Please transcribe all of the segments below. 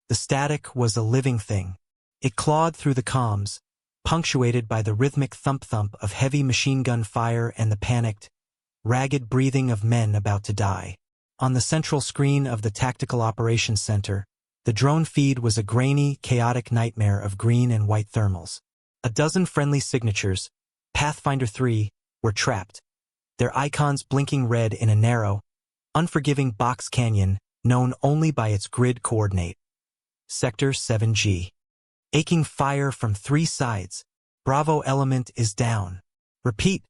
The static was a living thing. It clawed through the comms, punctuated by the rhythmic thump-thump of heavy machine gun fire and the panicked, ragged breathing of men about to die. On the central screen of the Tactical Operations Center, the drone feed was a grainy, chaotic nightmare of green and white thermals. A dozen friendly signatures, Pathfinder 3, were trapped, their icons blinking red in a narrow, unforgiving box canyon known only by its grid coordinate. Sector 7G. Aching fire from 3 sides. Bravo element is down. Repeat,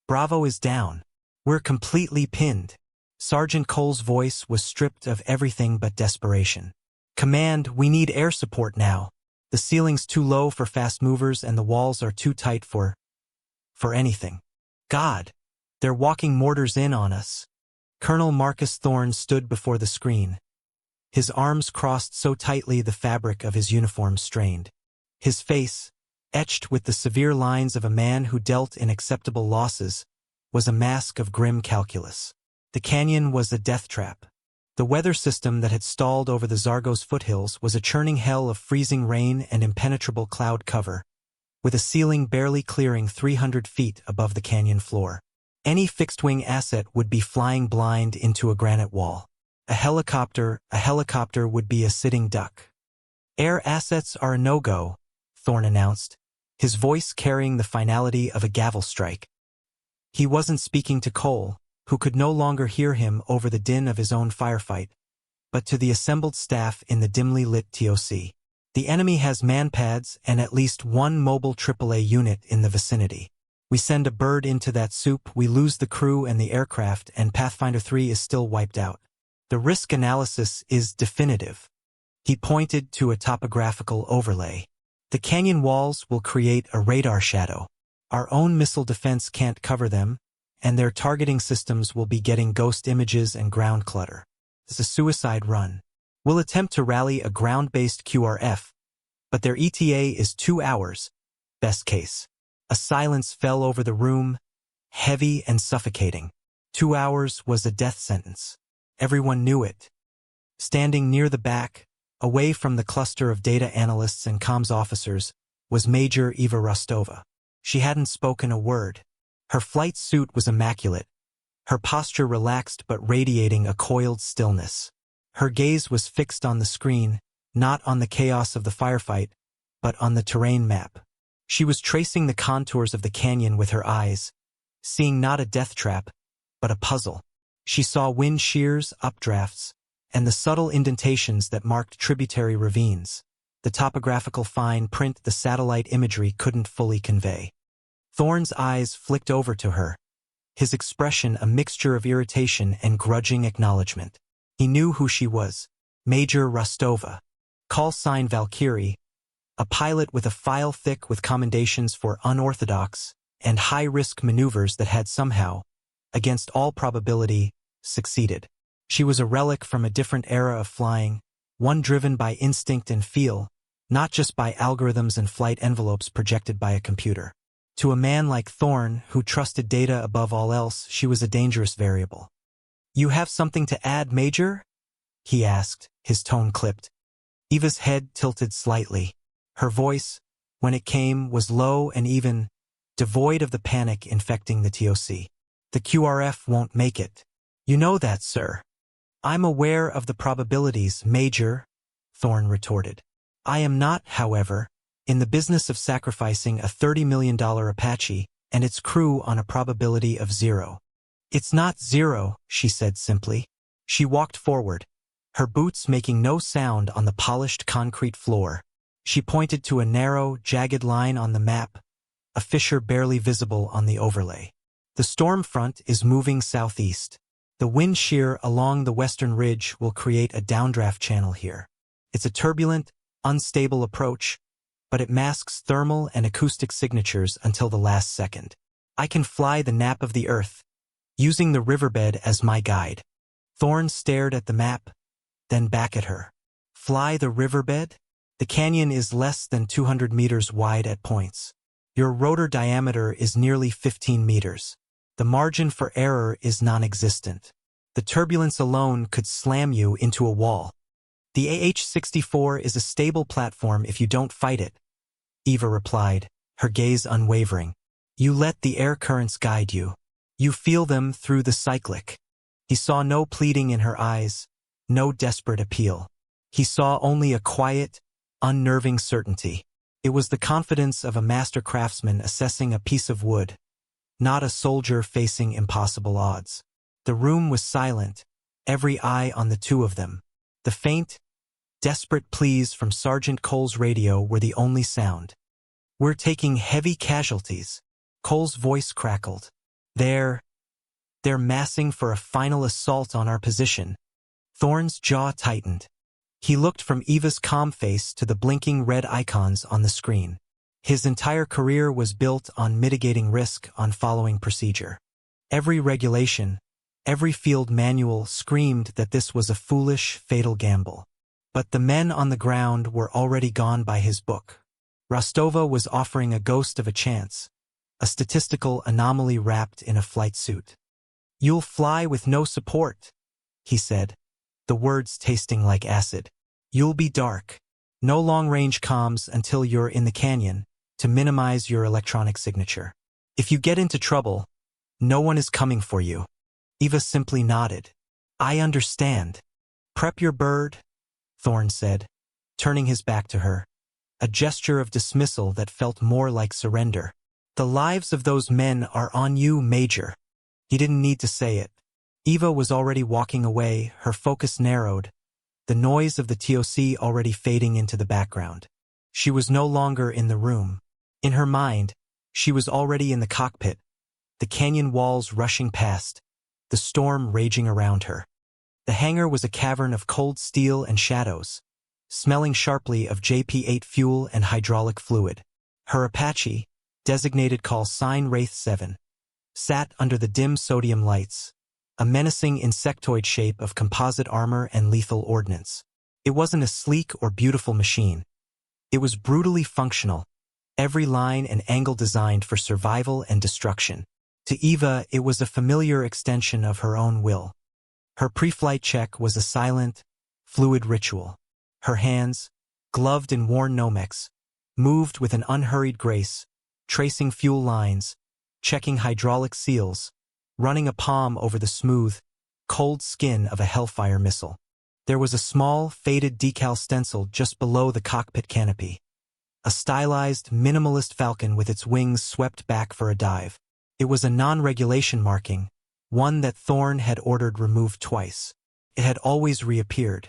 Bravo is down. We're completely pinned. Sergeant Cole's voice was stripped of everything but desperation. Command, we need air support now. The ceiling's too low for fast movers and the walls are too tight for anything. God, they're walking mortars in on us. Colonel Marcus Thorne stood before the screen. His arms crossed so tightly the fabric of his uniform strained. His face, etched with the severe lines of a man who dealt in acceptable losses, was a mask of grim calculus. The canyon was a death trap. The weather system that had stalled over the Zargos foothills was a churning hell of freezing rain and impenetrable cloud cover, with a ceiling barely clearing 300 feet above the canyon floor. Any fixed-wing asset would be flying blind into a granite wall. A helicopter would be a sitting duck. Air assets are a no-go, Thorne announced, his voice carrying the finality of a gavel strike. He wasn't speaking to Cole, who could no longer hear him over the din of his own firefight, but to the assembled staff in the dimly lit TOC. The enemy has manpads and at least one mobile AAA unit in the vicinity. We send a bird into that soup, we lose the crew and the aircraft, and Pathfinder 3 is still wiped out. The risk analysis is definitive. He pointed to a topographical overlay. The canyon walls will create a radar shadow. Our own missile defense can't cover them, and their targeting systems will be getting ghost images and ground clutter. It's a suicide run. We'll attempt to rally a ground-based QRF, but their ETA is 2 hours, best case. A silence fell over the room, heavy and suffocating. 2 hours was a death sentence. Everyone knew it. Standing near the back, away from the cluster of data analysts and comms officers, was Major Eva Rostova. She hadn't spoken a word. Her flight suit was immaculate, her posture relaxed but radiating a coiled stillness. Her gaze was fixed on the screen, not on the chaos of the firefight, but on the terrain map. She was tracing the contours of the canyon with her eyes, seeing not a death trap, but a puzzle. She saw wind shears, updrafts, and the subtle indentations that marked tributary ravines, the topographical fine print the satellite imagery couldn't fully convey. Thorne's eyes flicked over to her, his expression a mixture of irritation and grudging acknowledgement. He knew who she was, Major Rostova, call sign Valkyrie, a pilot with a file thick with commendations for unorthodox and high-risk maneuvers that had somehow, against all probability, succeeded. She was a relic from a different era of flying, one driven by instinct and feel, not just by algorithms and flight envelopes projected by a computer. To a man like Thorne, who trusted data above all else, she was a dangerous variable. "You have something to add, Major?" he asked, his tone clipped. Eva's head tilted slightly. Her voice, when it came, was low and even, devoid of the panic infecting the TOC. "The QRF won't make it. You know that, sir." "I'm aware of the probabilities, Major," Thorne retorted. "I am not, however, in the business of sacrificing a $30 million Apache and its crew on a probability of 0. "It's not 0, she said simply. She walked forward, her boots making no sound on the polished concrete floor. She pointed to a narrow, jagged line on the map, a fissure barely visible on the overlay. "The storm front is moving southeast. The wind shear along the western ridge will create a downdraft channel here. It's a turbulent, unstable approach, but it masks thermal and acoustic signatures until the last second. I can fly the nap of the earth, using the riverbed as my guide." Thorne stared at the map, then back at her. "Fly the riverbed? The canyon is less than 200 meters wide at points. Your rotor diameter is nearly 15 meters. The margin for error is non-existent. The turbulence alone could slam you into a wall." The AH-64 is a stable platform if you don't fight it, Eva replied, her gaze unwavering. You let the air currents guide you. You feel them through the cyclic. He saw no pleading in her eyes, no desperate appeal. He saw only a quiet, unnerving certainty. It was the confidence of a master craftsman assessing a piece of wood, not a soldier facing impossible odds. The room was silent, every eye on the two of them. The faint, desperate pleas from Sergeant Cole's radio were the only sound. We're taking heavy casualties. Cole's voice crackled. They're massing for a final assault on our position. Thorne's jaw tightened. He looked from Eva's calm face to the blinking red icons on the screen. His entire career was built on mitigating risk, on following procedure. Every regulation, every field manual screamed that this was a foolish, fatal gamble. But the men on the ground were already gone by his book. Rostova was offering a ghost of a chance, a statistical anomaly wrapped in a flight suit. You'll fly with no support, he said, the words tasting like acid. You'll be dark. No long-range comms until you're in the canyon, to minimize your electronic signature. If you get into trouble, no one is coming for you. Eva simply nodded. I understand. Prep your bird, Thorne said, turning his back to her, a gesture of dismissal that felt more like surrender. The lives of those men are on you, Major. He didn't need to say it. Eva was already walking away, her focus narrowed, the noise of the TOC already fading into the background. She was no longer in the room. In her mind, she was already in the cockpit, the canyon walls rushing past, the storm raging around her. The hangar was a cavern of cold steel and shadows, smelling sharply of JP-8 fuel and hydraulic fluid. Her Apache, designated call sign Wraith 7, sat under the dim sodium lights, a menacing insectoid shape of composite armor and lethal ordnance. It wasn't a sleek or beautiful machine. It was brutally functional, every line and angle designed for survival and destruction. To Eva, it was a familiar extension of her own will. Her pre-flight check was a silent, fluid ritual. Her hands, gloved in worn Nomex, moved with an unhurried grace, tracing fuel lines, checking hydraulic seals, running a palm over the smooth, cold skin of a Hellfire missile. There was a small, faded decal stencil just below the cockpit canopy. A stylized, minimalist falcon with its wings swept back for a dive. It was a non-regulation marking, one that Thorne had ordered removed twice. It had always reappeared.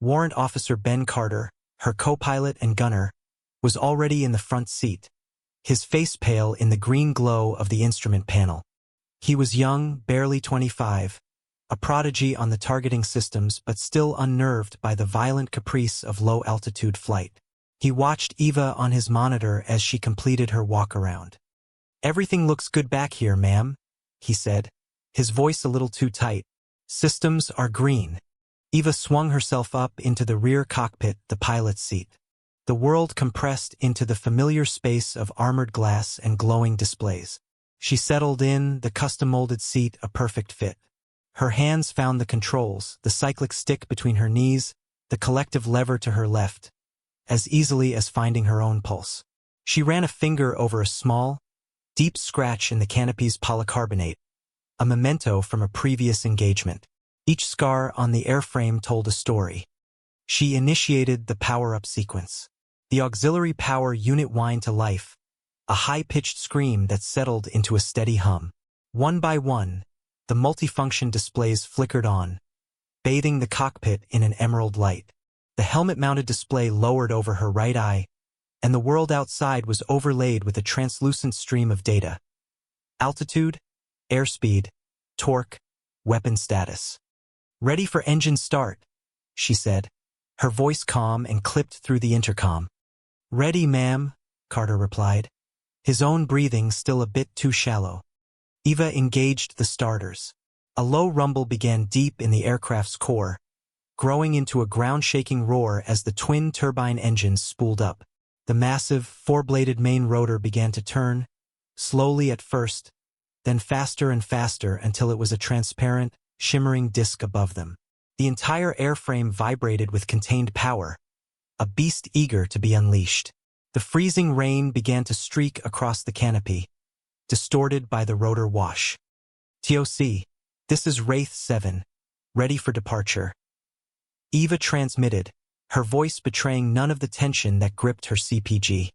Warrant Officer Ben Carter, her co-pilot and gunner, was already in the front seat, his face pale in the green glow of the instrument panel. He was young, barely 25, a prodigy on the targeting systems but still unnerved by the violent caprice of low-altitude flight. He watched Eva on his monitor as she completed her walk-around. Everything looks good back here, ma'am, he said, his voice a little too tight. Systems are green. Eva swung herself up into the rear cockpit, the pilot's seat. The world compressed into the familiar space of armored glass and glowing displays. She settled in, the custom-molded seat a perfect fit. Her hands found the controls, the cyclic stick between her knees, the collective lever to her left, as easily as finding her own pulse. She ran a finger over a small, deep scratch in the canopy's polycarbonate, a memento from a previous engagement. Each scar on the airframe told a story. She initiated the power-up sequence. The auxiliary power unit whined to life, a high-pitched scream that settled into a steady hum. One by one, the multifunction displays flickered on, bathing the cockpit in an emerald light. The helmet-mounted display lowered over her right eye, and the world outside was overlaid with a translucent stream of data. Altitude, airspeed, torque, weapon status. Ready for engine start, she said, her voice calm and clipped through the intercom. Ready, ma'am, Carter replied, his own breathing still a bit too shallow. Eva engaged the starters. A low rumble began deep in the aircraft's core, growing into a ground-shaking roar as the twin turbine engines spooled up. The massive, four-bladed main rotor began to turn, slowly at first, then faster and faster until it was a transparent, shimmering disk above them. The entire airframe vibrated with contained power, a beast eager to be unleashed. The freezing rain began to streak across the canopy, distorted by the rotor wash. TOC, this is Wraith 7, ready for departure. Eva transmitted, her voice betraying none of the tension that gripped her CPG.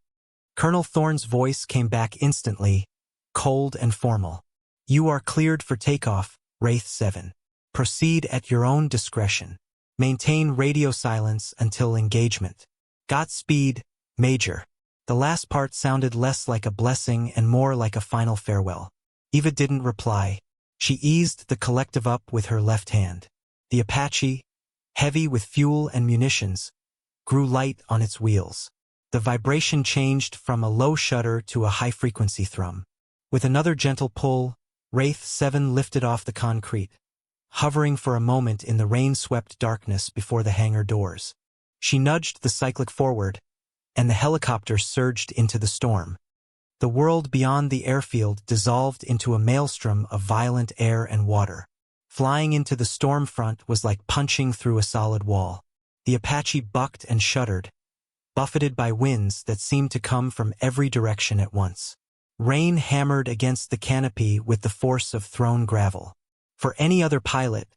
Colonel Thorne's voice came back instantly, cold and formal. You are cleared for takeoff, Wraith 7. Proceed at your own discretion. Maintain radio silence until engagement. Godspeed, Major. The last part sounded less like a blessing and more like a final farewell. Eva didn't reply. She eased the collective up with her left hand. The Apache, heavy with fuel and munitions, grew light on its wheels. The vibration changed from a low shudder to a high-frequency thrum. With another gentle pull, Wraith 7 lifted off the concrete, hovering for a moment in the rain-swept darkness before the hangar doors. She nudged the cyclic forward, and the helicopter surged into the storm. The world beyond the airfield dissolved into a maelstrom of violent air and water. Flying into the storm front was like punching through a solid wall. The Apache bucked and shuddered, buffeted by winds that seemed to come from every direction at once. Rain hammered against the canopy with the force of thrown gravel. For any other pilot,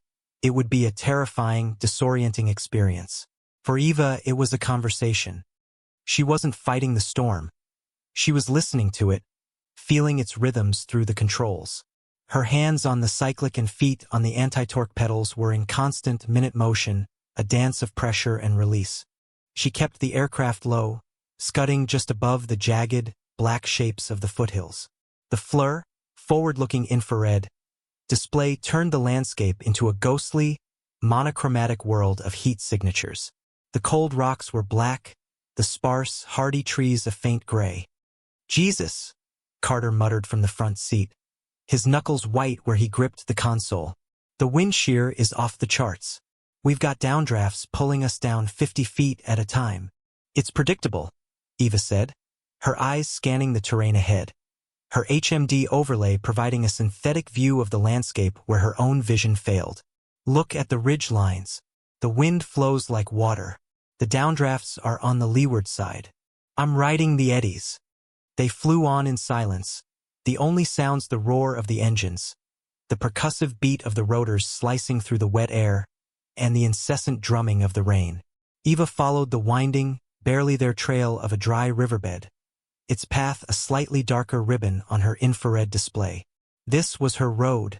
it would be a terrifying, disorienting experience. For Eva, it was a conversation. She wasn't fighting the storm. She was listening to it, feeling its rhythms through the controls. Her hands on the cyclic and feet on the anti-torque pedals were in constant minute motion, a dance of pressure and release. She kept the aircraft low, scudding just above the jagged, black shapes of the foothills. The FLIR, forward-looking infrared, display turned the landscape into a ghostly, monochromatic world of heat signatures. The cold rocks were black, the sparse, hardy trees a faint gray. Jesus, Carter muttered from the front seat, his knuckles white where he gripped the console. The wind shear is off the charts. We've got downdrafts pulling us down 50 feet at a time. It's predictable, Eva said, her eyes scanning the terrain ahead, her HMD overlay providing a synthetic view of the landscape where her own vision failed. Look at the ridge lines. The wind flows like water. The downdrafts are on the leeward side. I'm riding the eddies. They flew on in silence, the only sounds the roar of the engines, the percussive beat of the rotors slicing through the wet air, and the incessant drumming of the rain. Eva followed the winding, barely there trail of a dry riverbed, its path a slightly darker ribbon on her infrared display. This was her road,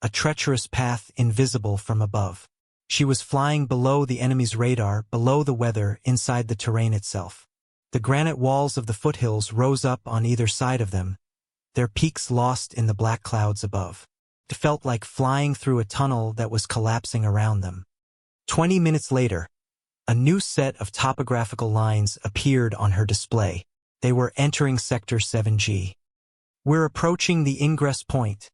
a treacherous path invisible from above. She was flying below the enemy's radar, below the weather, inside the terrain itself. The granite walls of the foothills rose up on either side of them, their peaks lost in the black clouds above. It felt like flying through a tunnel that was collapsing around them. 20 minutes later, a new set of topographical lines appeared on her display. They were entering Sector 7G. We're approaching the ingress point,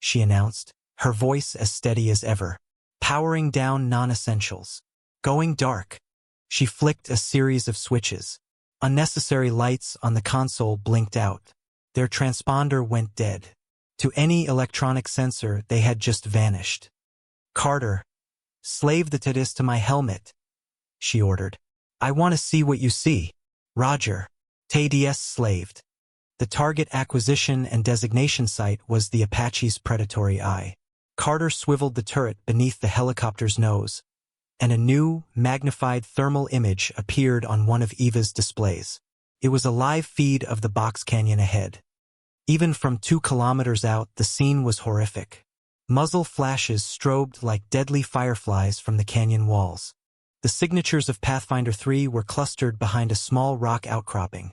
she announced, her voice as steady as ever. Powering down non-essentials. Going dark. She flicked a series of switches. Unnecessary lights on the console blinked out. Their transponder went dead. To any electronic sensor, they had just vanished. Carter, slave the TDS to my helmet, she ordered. I want to see what you see. Roger. TDS slaved. The target acquisition and designation site was the Apache's predatory eye. Carter swiveled the turret beneath the helicopter's nose, and a new, magnified thermal image appeared on one of Eva's displays. It was a live feed of the box canyon ahead. Even from 2 kilometers out, the scene was horrific. Muzzle flashes strobed like deadly fireflies from the canyon walls. The signatures of Pathfinder 3 were clustered behind a small rock outcropping,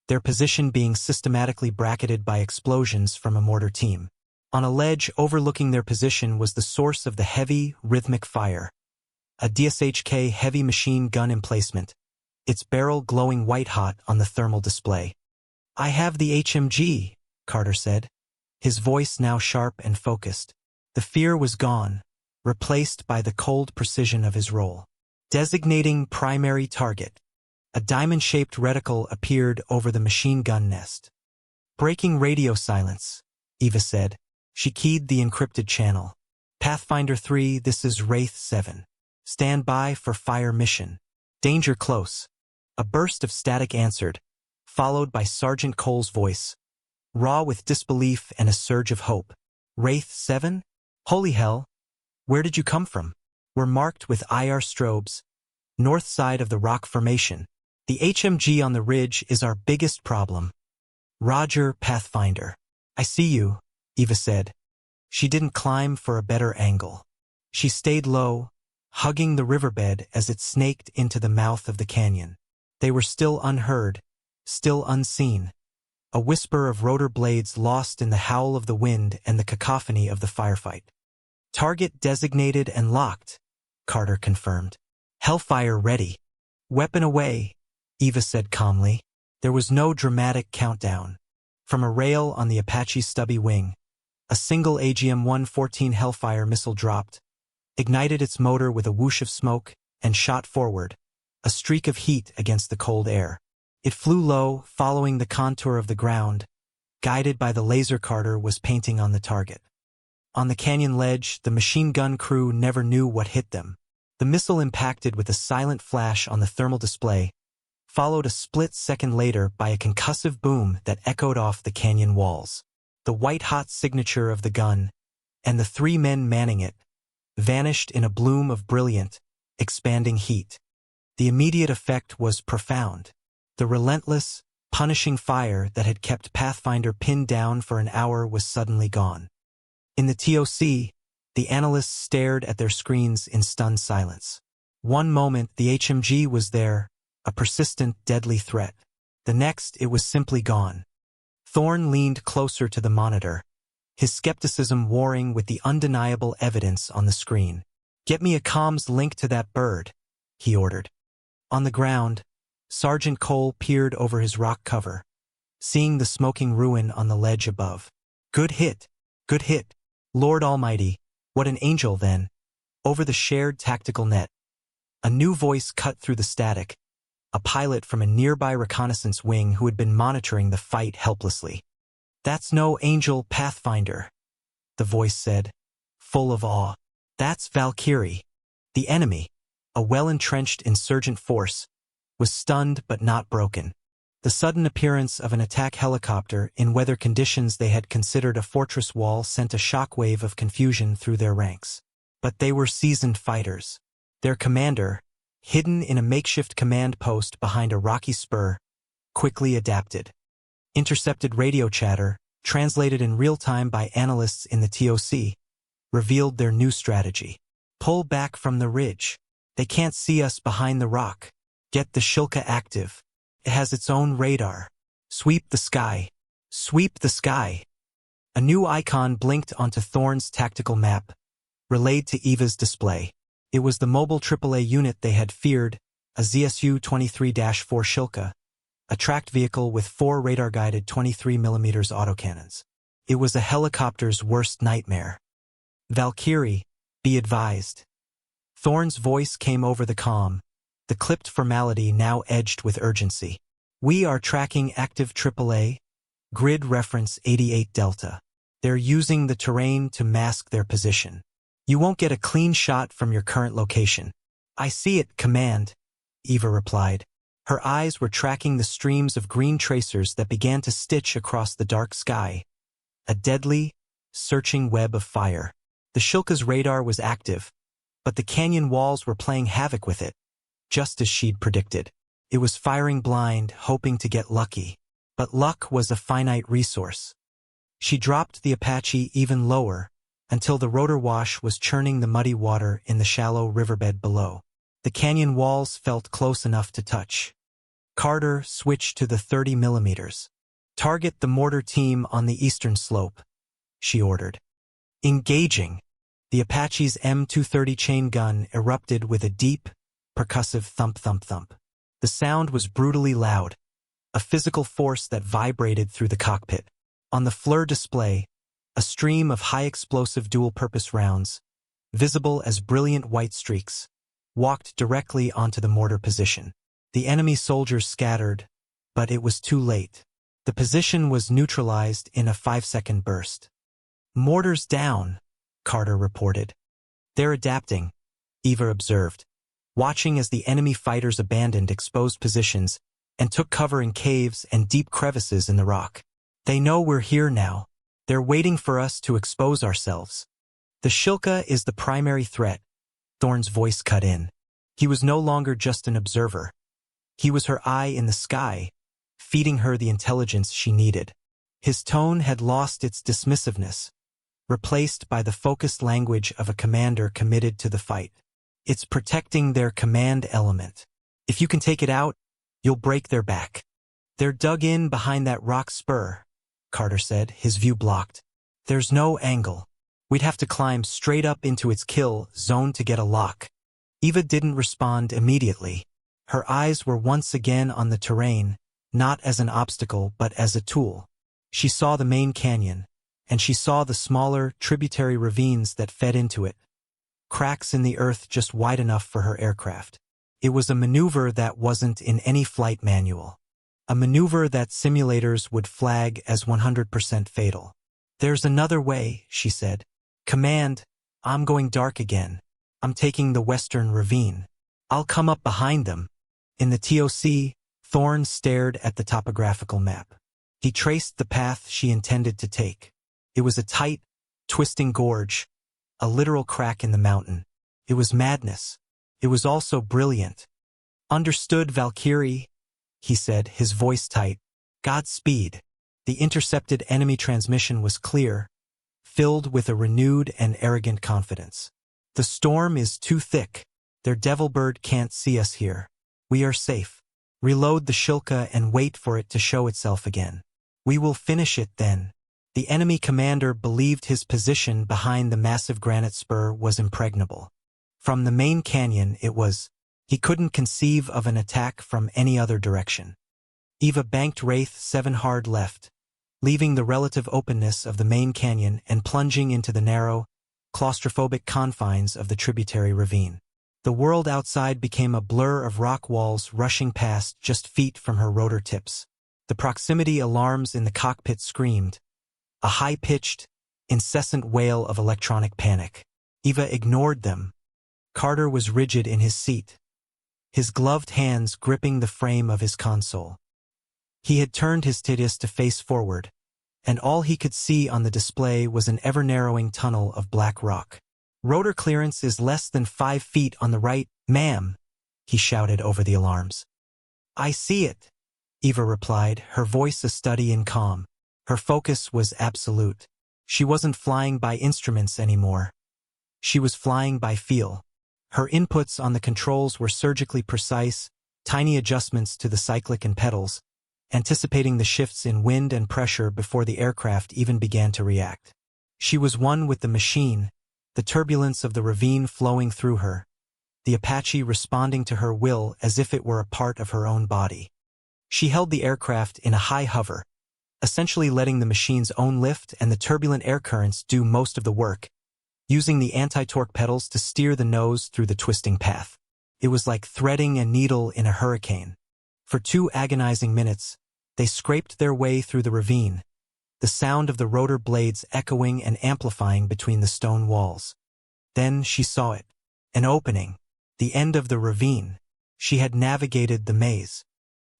their position being systematically bracketed by explosions from a mortar team. On a ledge overlooking their position was the source of the heavy, rhythmic fire, a DSHK heavy machine gun emplacement, its barrel glowing white-hot on the thermal display. I have the HMG, Carter said, his voice now sharp and focused. The fear was gone, replaced by the cold precision of his role. Designating primary target. A diamond-shaped reticle appeared over the machine gun nest. Breaking radio silence, Eva said. She keyed the encrypted channel. Pathfinder 3, this is Wraith 7. Stand by for fire mission. Danger close. A burst of static answered, followed by Sergeant Cole's voice, raw with disbelief and a surge of hope. Wraith 7? Holy hell! Where did you come from? We're marked with IR strobes. North side of the rock formation. The HMG on the ridge is our biggest problem. Roger, Pathfinder. I see you, Eva said. She didn't climb for a better angle. She stayed low, hugging the riverbed as it snaked into the mouth of the canyon. They were still unheard, still unseen. A whisper of rotor blades lost in the howl of the wind and the cacophony of the firefight. Target designated and locked, Carter confirmed. Hellfire ready. Weapon away, Eva said calmly. There was no dramatic countdown. From a rail on the Apache's stubby wing, a single AGM-114 Hellfire missile dropped, ignited its motor with a whoosh of smoke, and shot forward, a streak of heat against the cold air. It flew low, following the contour of the ground, guided by the laser Carter was painting on the target. On the canyon ledge, the machine gun crew never knew what hit them. The missile impacted with a silent flash on the thermal display, followed a split second later by a concussive boom that echoed off the canyon walls. The white-hot signature of the gun, and the 3 men manning it, vanished in a bloom of brilliant, expanding heat. The immediate effect was profound. The relentless, punishing fire that had kept Pathfinder pinned down for an hour was suddenly gone. In the TOC, the analysts stared at their screens in stunned silence. One moment the HMG was there, a persistent, deadly threat. The next it was simply gone. Thorne leaned closer to the monitor, his skepticism warring with the undeniable evidence on the screen. Get me a comms link to that bird, he ordered. On the ground, Sergeant Cole peered over his rock cover, seeing the smoking ruin on the ledge above. Good hit, good hit. Lord Almighty, what an angel then. Over the shared tactical net. A new voice cut through the static, a pilot from a nearby reconnaissance wing who had been monitoring the fight helplessly. That's no angel, Pathfinder, the voice said, full of awe. That's Valkyrie. The enemy, a well-entrenched insurgent force, was stunned but not broken. The sudden appearance of an attack helicopter in weather conditions they had considered a fortress wall sent a shockwave of confusion through their ranks. But they were seasoned fighters. Their commander, hidden in a makeshift command post behind a rocky spur, quickly adapted. Intercepted radio chatter, translated in real time by analysts in the TOC, revealed their new strategy. Pull back from the ridge. They can't see us behind the rock. Get the Shilka active. It has its own radar. Sweep the sky. Sweep the sky. A new icon blinked onto Thorne's tactical map, relayed to Eva's display. It was the mobile AAA unit they had feared, a ZSU-23-4 Shilka, a tracked vehicle with 4 radar-guided 23mm autocannons. It was a helicopter's worst nightmare. Valkyrie, be advised. Thorne's voice came over the comm, the clipped formality now edged with urgency. We are tracking active AAA, grid reference 88 Delta. They're using the terrain to mask their position. You won't get a clean shot from your current location. I see it, Command, Eva replied. Her eyes were tracking the streams of green tracers that began to stitch across the dark sky. A deadly, searching web of fire. The Shilka's radar was active, but the canyon walls were playing havoc with it, just as she'd predicted. It was firing blind, hoping to get lucky. But luck was a finite resource. She dropped the Apache even lower, until the rotor wash was churning the muddy water in the shallow riverbed below. The canyon walls felt close enough to touch. Carter switched to the 30mm. Target the mortar team on the eastern slope, she ordered. Engaging. The Apache's M230 chain gun erupted with a deep, percussive thump-thump-thump. The sound was brutally loud, a physical force that vibrated through the cockpit. On the FLIR display, a stream of high-explosive dual-purpose rounds, visible as brilliant white streaks, walked directly onto the mortar position. The enemy soldiers scattered, but it was too late. The position was neutralized in a 5-second burst. Mortars down, Carter reported. They're adapting, Eva observed, watching as the enemy fighters abandoned exposed positions and took cover in caves and deep crevices in the rock. They know we're here now. They're waiting for us to expose ourselves. The Shilka is the primary threat, Thorne's voice cut in. He was no longer just an observer. He was her eye in the sky, feeding her the intelligence she needed. His tone had lost its dismissiveness, replaced by the focused language of a commander committed to the fight. It's protecting their command element. If you can take it out, you'll break their back. They're dug in behind that rock spur, Carter said, his view blocked. There's no angle. We'd have to climb straight up into its kill zone to get a lock. Eva didn't respond immediately. Her eyes were once again on the terrain, not as an obstacle but as a tool. She saw the main canyon, and she saw the smaller, tributary ravines that fed into it, cracks in the earth just wide enough for her aircraft. It was a maneuver that wasn't in any flight manual. A maneuver that simulators would flag as 100% fatal. There's another way, she said. Command, I'm going dark again. I'm taking the western ravine. I'll come up behind them. In the TOC, Thorne stared at the topographical map. He traced the path she intended to take. It was a tight, twisting gorge, a literal crack in the mountain. It was madness. It was also brilliant. Understood, Valkyrie, he said, his voice tight. Godspeed. The intercepted enemy transmission was clear, filled with a renewed and arrogant confidence. The storm is too thick. Their devilbird can't see us here. We are safe. Reload the Shilka and wait for it to show itself again. We will finish it then. The enemy commander believed his position behind the massive granite spur was impregnable. From the main canyon he couldn't conceive of an attack from any other direction. Eva banked Wraith 7 hard left, leaving the relative openness of the main canyon and plunging into the narrow, claustrophobic confines of the tributary ravine. The world outside became a blur of rock walls rushing past just feet from her rotor tips. The proximity alarms in the cockpit screamed, a high-pitched, incessant wail of electronic panic. Eva ignored them. Carter was rigid in his seat, his gloved hands gripping the frame of his console. He had turned his TIDIS to face forward, and all he could see on the display was an ever-narrowing tunnel of black rock. Rotor clearance is less than 5 feet on the right, ma'am, he shouted over the alarms. I see it, Eva replied, her voice a study in calm. Her focus was absolute. She wasn't flying by instruments anymore. She was flying by feel. Her inputs on the controls were surgically precise, tiny adjustments to the cyclic and pedals, anticipating the shifts in wind and pressure before the aircraft even began to react. She was one with the machine, the turbulence of the ravine flowing through her, the Apache responding to her will as if it were a part of her own body. She held the aircraft in a high hover, essentially letting the machine's own lift and the turbulent air currents do most of the work, using the anti-torque pedals to steer the nose through the twisting path. It was like threading a needle in a hurricane. For 2 agonizing minutes, they scraped their way through the ravine, the sound of the rotor blades echoing and amplifying between the stone walls. Then she saw it. An opening. The end of the ravine. She had navigated the maze.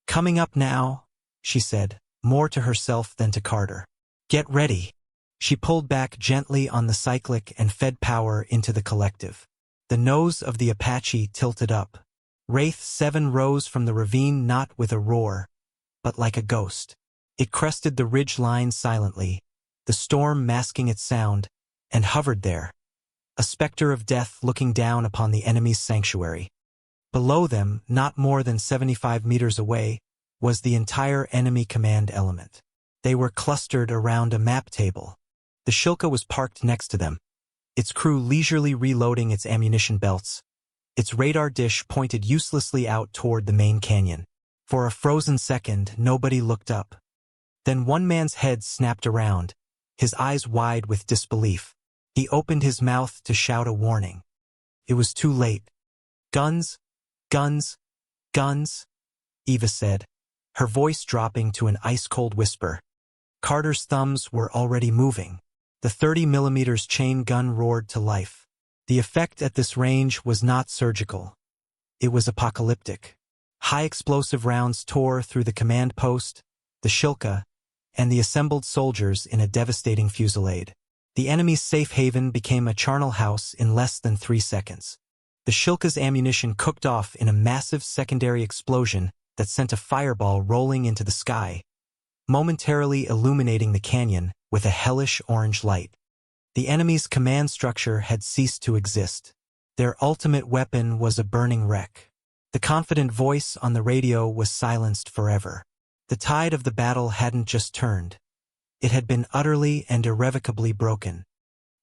Coming up now, she said, more to herself than to Carter. Get ready. She pulled back gently on the cyclic and fed power into the collective. The nose of the Apache tilted up. Wraith 7 rose from the ravine not with a roar, but like a ghost. It crested the ridge line silently, the storm masking its sound, and hovered there, a specter of death looking down upon the enemy's sanctuary. Below them, not more than 75 meters away, was the entire enemy command element. They were clustered around a map table. The Shilka was parked next to them, its crew leisurely reloading its ammunition belts. Its radar dish pointed uselessly out toward the main canyon. For a frozen second, nobody looked up. Then one man's head snapped around, his eyes wide with disbelief. He opened his mouth to shout a warning. It was too late. Guns, guns, guns, Eva said, her voice dropping to an ice-cold whisper. Carter's thumbs were already moving. The 30mm chain gun roared to life. The effect at this range was not surgical. It was apocalyptic. High explosive rounds tore through the command post, the Shilka, and the assembled soldiers in a devastating fusillade. The enemy's safe haven became a charnel house in less than 3 seconds. The Shilka's ammunition cooked off in a massive secondary explosion that sent a fireball rolling into the sky, momentarily illuminating the canyon with a hellish orange light. The enemy's command structure had ceased to exist. Their ultimate weapon was a burning wreck. The confident voice on the radio was silenced forever. The tide of the battle hadn't just turned. It had been utterly and irrevocably broken.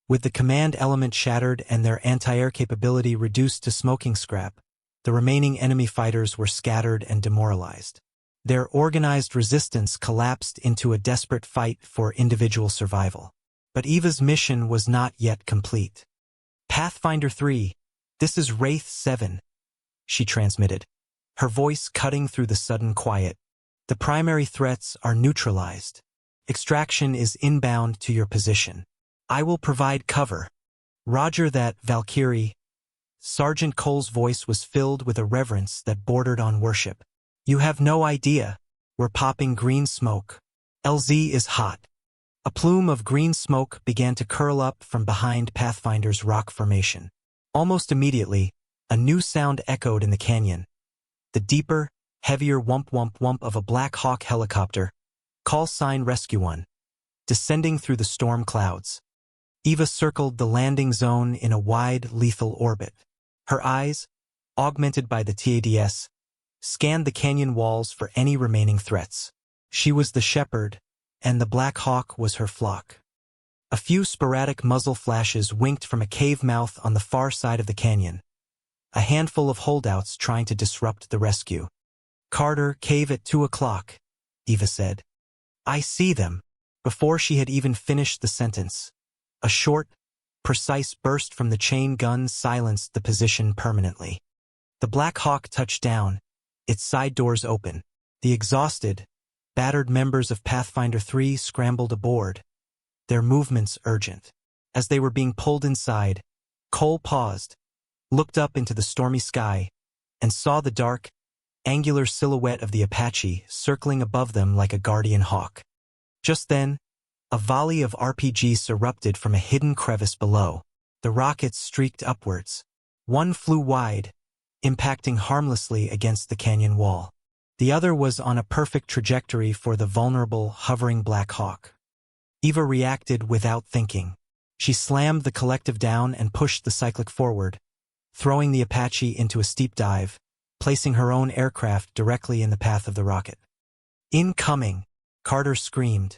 With the command element shattered and their anti-air capability reduced to smoking scrap, the remaining enemy fighters were scattered and demoralized. Their organized resistance collapsed into a desperate fight for individual survival. But Eva's mission was not yet complete. "Pathfinder 3, this is Wraith 7, she transmitted, her voice cutting through the sudden quiet. "The primary threats are neutralized. Extraction is inbound to your position. I will provide cover." "Roger that, Valkyrie." Sergeant Cole's voice was filled with a reverence that bordered on worship. "You have no idea. We're popping green smoke. LZ is hot." A plume of green smoke began to curl up from behind Pathfinder's rock formation. Almost immediately, a new sound echoed in the canyon. The deeper, heavier whump-whump-whump of a Black Hawk helicopter, call sign Rescue 1, descending through the storm clouds. Eva circled the landing zone in a wide, lethal orbit. Her eyes, augmented by the TADS, scanned the canyon walls for any remaining threats. She was the shepherd, and the Black Hawk was her flock. A few sporadic muzzle flashes winked from a cave mouth on the far side of the canyon. A handful of holdouts trying to disrupt the rescue. "Carter, cave at 2 o'clock, Eva said. "I see them." Before she had even finished the sentence, a short, precise burst from the chain gun silenced the position permanently. The Black Hawk touched down, its side doors open. The exhausted, battered members of Pathfinder 3 scrambled aboard, their movements urgent. As they were being pulled inside, Cole paused, looked up into the stormy sky, and saw the dark, angular silhouette of the Apache circling above them like a guardian hawk. Just then, a volley of RPGs erupted from a hidden crevice below. The rockets streaked upwards. One flew wide, impacting harmlessly against the canyon wall. The other was on a perfect trajectory for the vulnerable, hovering Black Hawk. Eva reacted without thinking. She slammed the collective down and pushed the cyclic forward, throwing the Apache into a steep dive, placing her own aircraft directly in the path of the rocket. "Incoming!" Carter screamed.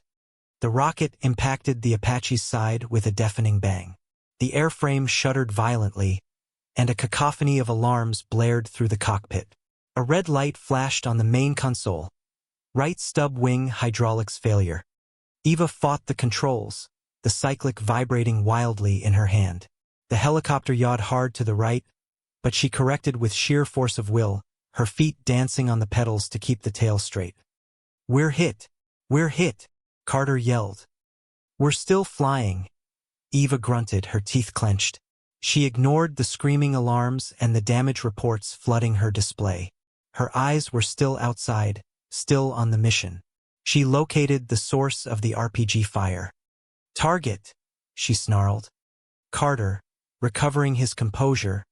The rocket impacted the Apache's side with a deafening bang. The airframe shuddered violently, and a cacophony of alarms blared through the cockpit. A red light flashed on the main console. Right stub wing hydraulics failure. Eva fought the controls, the cyclic vibrating wildly in her hand. The helicopter yawed hard to the right, but she corrected with sheer force of will, her feet dancing on the pedals to keep the tail straight. "We're hit! We're hit!" Carter yelled. "We're still flying," Eva grunted, her teeth clenched. She ignored the screaming alarms and the damage reports flooding her display. Her eyes were still outside, still on the mission. She located the source of the RPG fire. "Target," she snarled. Carter, recovering his composure,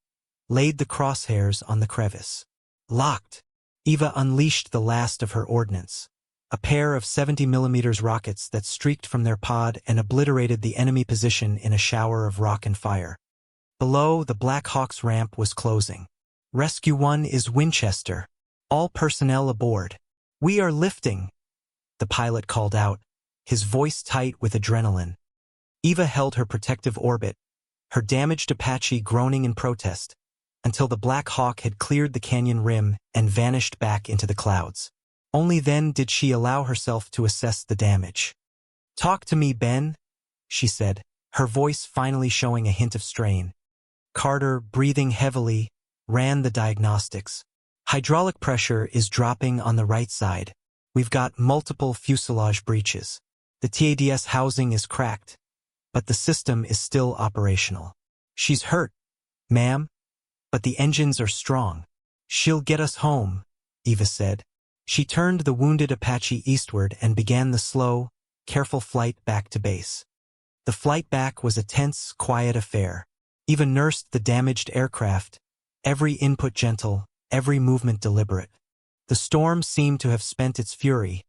laid the crosshairs on the crevice. Locked. Eva unleashed the last of her ordnance, a pair of 70mm rockets that streaked from their pod and obliterated the enemy position in a shower of rock and fire. Below, the Black Hawk's ramp was closing. "Rescue 1 is Winchester. All personnel aboard. We are lifting," the pilot called out, his voice tight with adrenaline. Eva held her protective orbit, her damaged Apache groaning in protest, until the Black Hawk had cleared the canyon rim and vanished back into the clouds. Only then did she allow herself to assess the damage. "Talk to me, Ben," she said, her voice finally showing a hint of strain. Carter, breathing heavily, ran the diagnostics. "Hydraulic pressure is dropping on the right side. We've got multiple fuselage breaches. The TADS housing is cracked, but the system is still operational. She's hurt, ma'am, but the engines are strong. She'll get us home, Eva said. She turned the wounded Apache eastward and began the slow, careful flight back to base. The flight back was a tense, quiet affair. Eva nursed the damaged aircraft, every input gentle, every movement deliberate. The storm seemed to have spent its fury,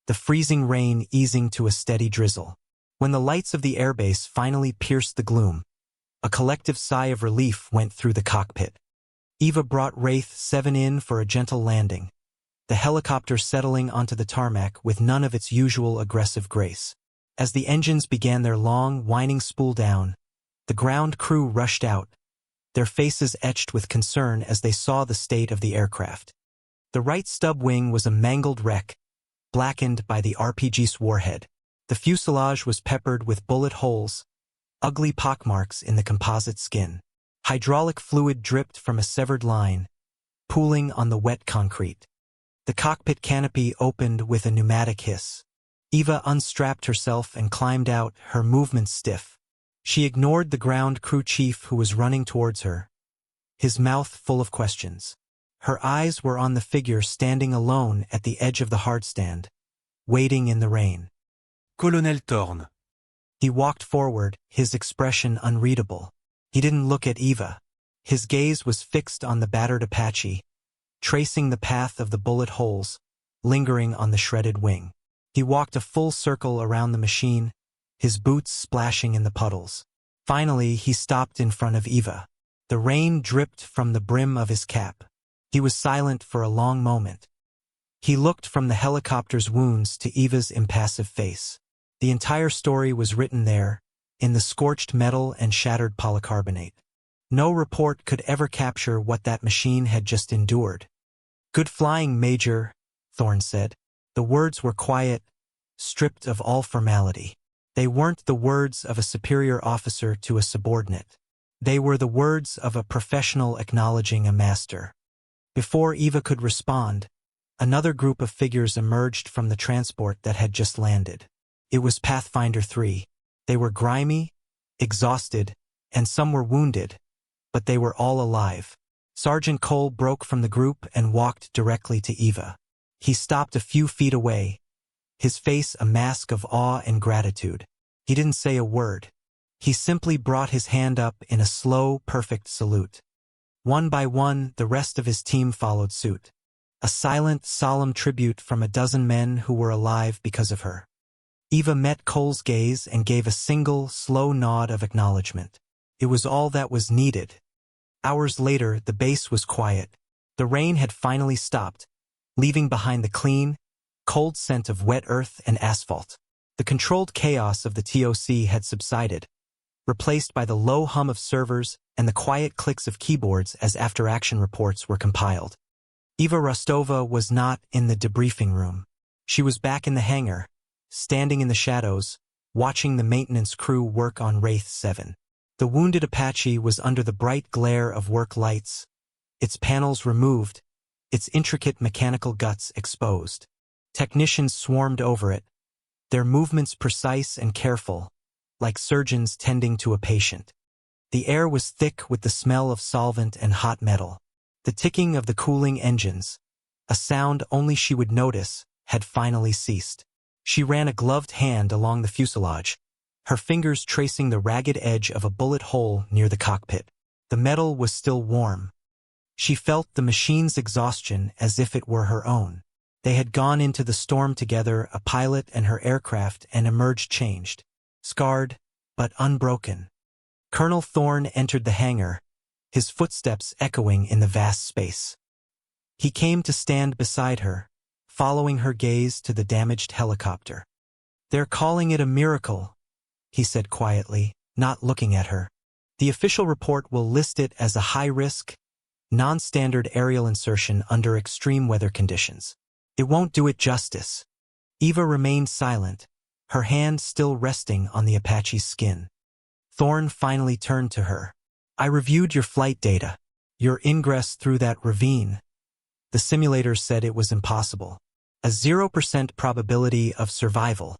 the freezing rain easing to a steady drizzle. When the lights of the airbase finally pierced the gloom, a collective sigh of relief went through the cockpit. Eva brought Wraith 7 in for a gentle landing, the helicopter settling onto the tarmac with none of its usual aggressive grace. As the engines began their long, whining spool down, the ground crew rushed out, their faces etched with concern as they saw the state of the aircraft. The right stub wing was a mangled wreck, blackened by the RPG's warhead. The fuselage was peppered with bullet holes, ugly pockmarks in the composite skin. Hydraulic fluid dripped from a severed line, pooling on the wet concrete. The cockpit canopy opened with a pneumatic hiss. Eva unstrapped herself and climbed out, her movements stiff. She ignored the ground crew chief who was running towards her, his mouth full of questions. Her eyes were on the figure standing alone at the edge of the hardstand, waiting in the rain. Colonel Thorne. He walked forward, his expression unreadable. He didn't look at Eva. His gaze was fixed on the battered Apache, tracing the path of the bullet holes, lingering on the shredded wing. He walked a full circle around the machine, his boots splashing in the puddles. Finally, he stopped in front of Eva. The rain dripped from the brim of his cap. He was silent for a long moment. He looked from the helicopter's wounds to Eva's impassive face. The entire story was written there, in the scorched metal and shattered polycarbonate. No report could ever capture what that machine had just endured. "Good flying, Major," Thorne said. The words were quiet, stripped of all formality. They weren't the words of a superior officer to a subordinate. They were the words of a professional acknowledging a master. Before Eva could respond, another group of figures emerged from the transport that had just landed. It was Pathfinder 3. They were grimy, exhausted, and some were wounded, but they were all alive. Sergeant Cole broke from the group and walked directly to Eva. He stopped a few feet away, his face a mask of awe and gratitude. He didn't say a word. He simply brought his hand up in a slow, perfect salute. One by one, the rest of his team followed suit. A silent, solemn tribute from a dozen men who were alive because of her. Eva met Cole's gaze and gave a single, slow nod of acknowledgement. It was all that was needed. Hours later, the base was quiet. The rain had finally stopped, leaving behind the clean, cold scent of wet earth and asphalt. The controlled chaos of the TOC had subsided, replaced by the low hum of servers and the quiet clicks of keyboards as after-action reports were compiled. Eva Rostova was not in the debriefing room. She was back in the hangar, standing in the shadows, watching the maintenance crew work on Wraith 7. The wounded Apache was under the bright glare of work lights, its panels removed, its intricate mechanical guts exposed. Technicians swarmed over it, their movements precise and careful, like surgeons tending to a patient. The air was thick with the smell of solvent and hot metal. The ticking of the cooling engines, a sound only she would notice, had finally ceased. She ran a gloved hand along the fuselage, her fingers tracing the ragged edge of a bullet hole near the cockpit. The metal was still warm. She felt the machine's exhaustion as if it were her own. They had gone into the storm together, a pilot and her aircraft, and emerged changed, scarred, but unbroken. Colonel Thorne entered the hangar, his footsteps echoing in the vast space. He came to stand beside her, following her gaze to the damaged helicopter. "They're calling it a miracle," he said quietly, not looking at her. "The official report will list it as a high-risk, non-standard aerial insertion under extreme weather conditions. It won't do it justice." Eva remained silent, her hand still resting on the Apache's skin. Thorne finally turned to her. "I reviewed your flight data. Your ingress through that ravine. The simulators said it was impossible. A 0% probability of survival.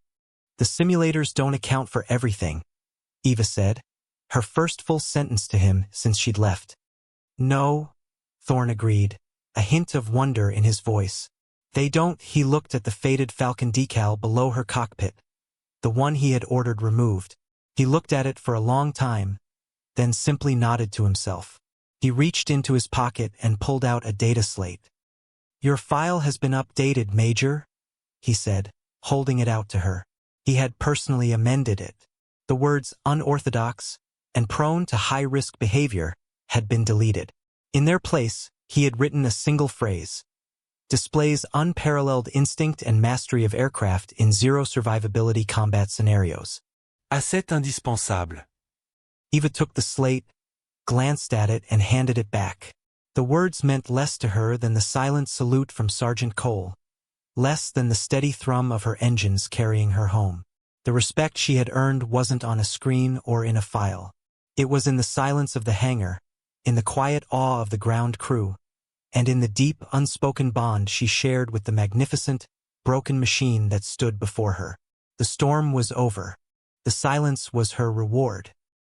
The simulators don't account for everything. Eva said, her first full sentence to him since she'd left. No, Thorne agreed, a hint of wonder in his voice. They don't. He looked at the faded Falcon decal below her cockpit, the one he had ordered removed. He looked at it for a long time, then simply nodded to himself. He reached into his pocket and pulled out a data slate. Your file has been updated, Major, he said, holding it out to her. He had personally amended it. The words unorthodox and prone to high-risk behavior had been deleted. In their place, he had written a single phrase: displays unparalleled instinct and mastery of aircraft in zero survivability combat scenarios. Asset indispensable. Eva took the slate, glanced at it, and handed it back. The words meant less to her than the silent salute from Sergeant Cole, less than the steady thrum of her engines carrying her home. The respect she had earned wasn't on a screen or in a file. It was in the silence of the hangar, in the quiet awe of the ground crew, and in the deep, unspoken bond she shared with the magnificent, broken machine that stood before her. The storm was over. The silence was her reward.